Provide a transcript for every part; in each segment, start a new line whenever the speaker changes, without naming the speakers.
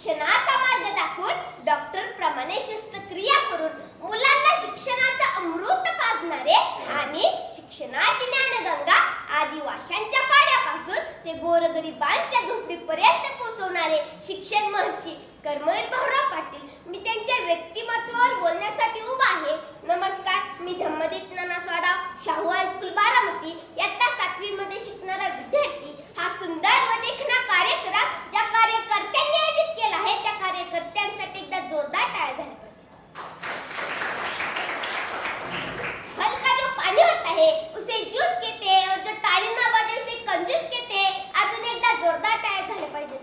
शिक्षणाचा मार्ग दाखवून डॉक्टर प्रमाणे शस्त्रक्रिया करून मुलांना शिक्षणाचा अमृत पाजणारे आणि शिक्षणाची ज्ञानगंगा आदिवाशांच्या पाड्यापासून ते गोरगरिबांच्या झोपडीपर्यंत पोहोचवणारे शिक्षण महर्षी कर्मवीर भाऊराव पाटील, मी त्यांच्या व्यक्तिमत्वावर बोलण्यासाठी उभा आहे. नमस्कार, मी धम्मदीप नानासवाडा, शाहू हायस्कूल बारामती इयत्ता 7वी मध्ये शिकणारा विद्यार्थी. हा सुंदर व देखणा कार्यक्रम ज्या कार्यकर्त्यांनी आयोजित केला आहे त्या कार्यकर्त्यांसाठी एकदा जोरदार टाळ्या झाल्या पाहिजे. फल का जो पानी होता है उसे जूस कहते हैं और जो ताली ना बजे उसे कंजूस कहते हैं. अजून एकदा जोरदार टाळ्या झाल्या पाहिजेत.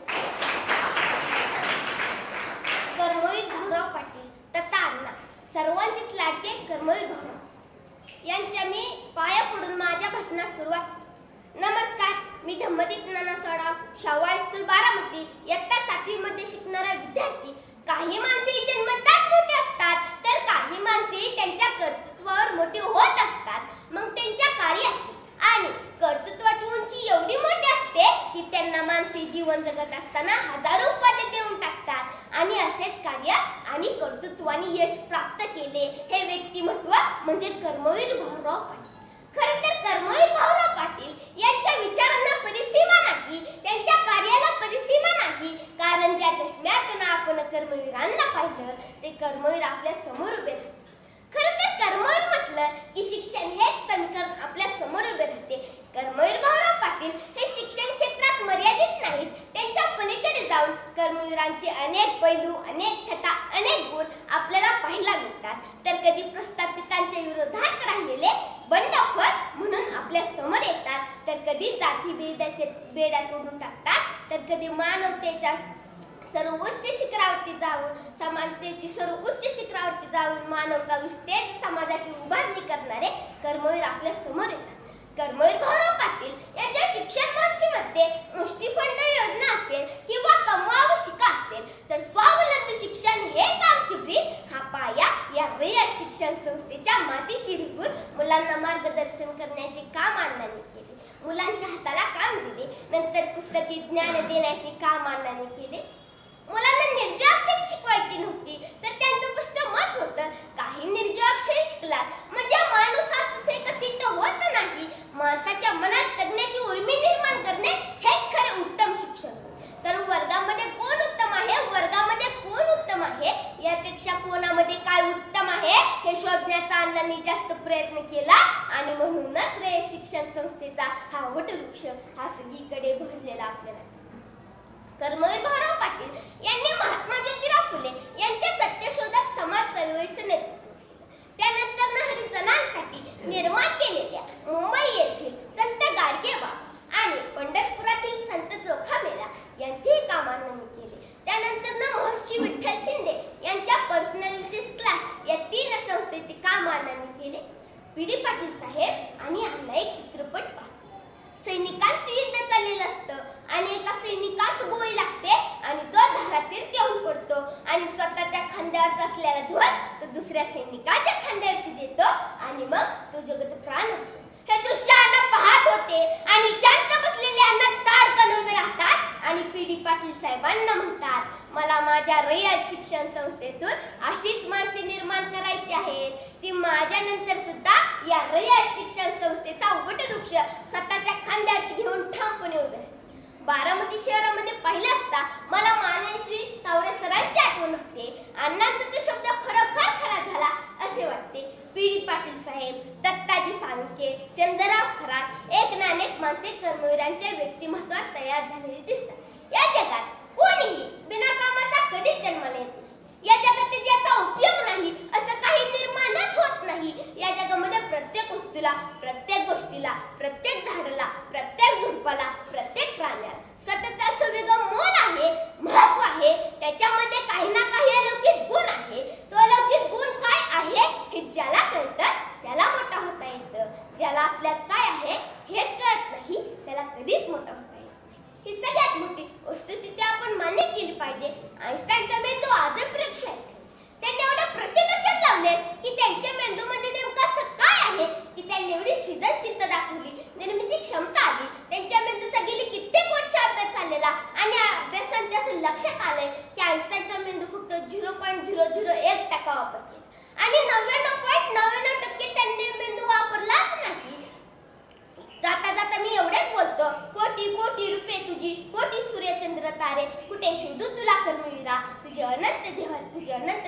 कर्मवीर भाऊराव पाटील तथा अण्णा, सर्वांचेच लाडके कर्मवीर भाऊराव यांच्या मी पाया पडून माझ्या भाषणास सुरुवात. नमस्कार, मी धम्मदीप नानासवाडा, शाहू हायस्कूल बारामती इयत्ता 7वी मध्ये शिकणारा विद्यार्थी. काही माणसे जन्मताच मोठे असतात तर काही माणसे त्यांच्या कर्तृत्वावर मोठी होत असतात. मग त्यांच्या कार्याची आणि कर्तृत्वाची उंची एवढी मोठी असते की त्यांना माणसे जीवन जगत असताना हजारो उपाध्या देऊन टाकतात आणि असेच कार्य आणि कर्तृत्वाने यश प्राप्त केले हे व्यक्तिमत्व म्हणजे कर्मवीर भाऊराव पाटील. खरं तर कर्मवीर भाऊराव पाटील यांच्या विचारांना परिसीमा नाही, त्यांच्या कार्याला परिसीमा नाही. कारण ज्या चष्म्यातून आपण कर्मवीरांना पाहिलं ते कर्मवीर आपल्या समोर उभे राहते. खरं तर कर्मवीर म्हटलं की शिक्षण हेच समीकरण आपल्या समोर उभे राहते. कर्मवीर भाऊराव पाटील हे शिक्षण क्षेत्रात मर्यादित नाहीत, त्यांच्या पलीकडे जाऊन कर्मवीरांचे अनेक पैलू, अनेक छटा, अनेक गुण आपल्याला पाहायला मिळतात. तर कधी प्रस्थापितांच्या विरोधात राहिलेले बंडखोर म्हणून आपल्या समोर येतात, तर कधी जातीभेदाचे बेड्या तोडून टाकतात, तर कधी मानवतेच्या सर्वोच्च शिखरावरती जाऊन समानतेची सर्वोच्च शिखरावरती जाऊन मानवता विस्तेज समाजाची उभारणी करणारे कर्मवीर आपल्या समोर येतात. कर्मवीर भाऊराव पाटील यांच्या शिक्षण महर्षीमध्ये मुष्टीफंड योजना असेल किंवा कमवा व शिका असेल तर स्वावलंबी शिक्षण हेच आमची ब्रीद हा पाया या रयत शिक्षण संस्थेच्या मातीशी रुजून मुलांना मार्गदर्शन करण्याचे काम अण्णांनी केले. मुलांच्या हाताला काम दिले, नंतर पुस्तकी ज्ञान देण्याचे काम अण्णांनी केले. मुलांना निर्जोगाक्षरी शिकवायची नव्हती तर त्यांचं स्पष्ट मत होतं, काही निर्जोगाक्षरी शिकलात म्हणजे माणूस हा सुसंस्कृत होत नाही. माणसाच्या मनात जगण्याची उर्मी निर्माण करणे हेच खरे उत्तम शिक्षण. तर वर्गामध्ये कोण उत्तम आहे, वर्गामध्ये कोण उत्तम आहे यापेक्षा कोणामध्ये काय उत्तम आहे हे शोधण्याचा अण्णांनी जास्त प्रयत्न केला आणि म्हणूनच रयत शिक्षण संस्थेचा हा वटवृक्ष हा सगळीकडे बहरलेला आपल्याला. कर्मवीर भाऊराव पाटील यांनी महात्मा ज्योतिराव फुले यांच्या सत्यशोधक समाज चळवळीचे नेतृत्व केले. त्यानंतर हरिजनांसाठी निर्माण केलेल्या मुंबई येथील संत गाडगेबाबा आणि पंढरपुरातील संत चोखामेळा यांचे काम अण्णांनी केले. त्यानंतर महर्षी विठ्ठल शिंदे यांच्या पर्सनल विशेष क्लास या 3 संस्थेचे काम अण्णांनी केले. पी.डी. पाटील साहेब आणि अण्णा एक चित्रपट पाहतो. सैनिकांचे युद्ध चाललेलं असतं आणि एका सैनिकास गोळी लागते आणि तो धारातीर्थी होऊन पडतो आणि स्वतःच्या खांद्यावरचा असलेला ध्वज तो दुसऱ्या सैनिकाच्या खांद्यावरती देतो आणि मग तो जगत प्राण होतो. हे दृश्य अण्णा पाहत होते आणि शांत बसलेले अण्णा ताडकन उभे राहतात आणि पी.डी. पाटील साहेबांना म्हणतात, मला माझ्या रयत शिक्षण संस्थेतून अशीच माणसे निर्माण करायची आहेत. ती माझ्या नंतर सुद्धा या रयत शिक्षण संस्थेचा वटवृक्ष स्वतःच्या खांद्यावरती घेऊन ठामपणे उभे आहेत. बारामती शहरामध्ये पाहिलं असता मला मानसी तावरे सरांची आठवण होते. अण्णांचा तो शब्द खरोखर खरा झाला असे वाटते. पी.डी. पाटील साहेब, दत्ताजी साळुंखे, चंद्रराव खरात एक ना अनेक माणसे कर्मवीरांच्या व्यक्तिमत्वात तयार झालेली दिसतात. या जगात कोणीही बिना कामाचा कधीच जन्माला येत नाही. या जगात ज्याचा उपयोग नाही असं काही निर्माणच होत नाही. या जगामध्ये प्रत्येक वस्तूला, प्रत्येक गोष्टीला, प्रत्येक झाडाला, प्रत्येक झुडपाला, प्रत्येक प्राण्याला स्वतःचा असं वेगळं मोल आहे, महत्व आहे. त्याच्यामध्ये काही ना काही अलौकिक गुण आहे. तो अलौकिक गुण काय आहे हे ज्याला कळतं त्याला मोठा होता येतं. ज्याला आपल्यात काय आहे हेच कळत नाही त्याला कधीच मोठा होता येत नाही. ही सगळ्यात मोठी वस्तुस्थिती आपण मान्य केली पाहिजे. आइन्स्टाईनचा मेंदू आज 0.001% वापर केला आणि 99.99% त्यांनी मेंदू वापरलाच नाही. जाता जाता मी एवढेच बोलतो, कोटी कोटी रुपये तुझी, कोटी सूर्यचंद्र तारे, कुठे शोधू तुला कर्मवीरा, तुझे अनंत देवर, तुझे अनंत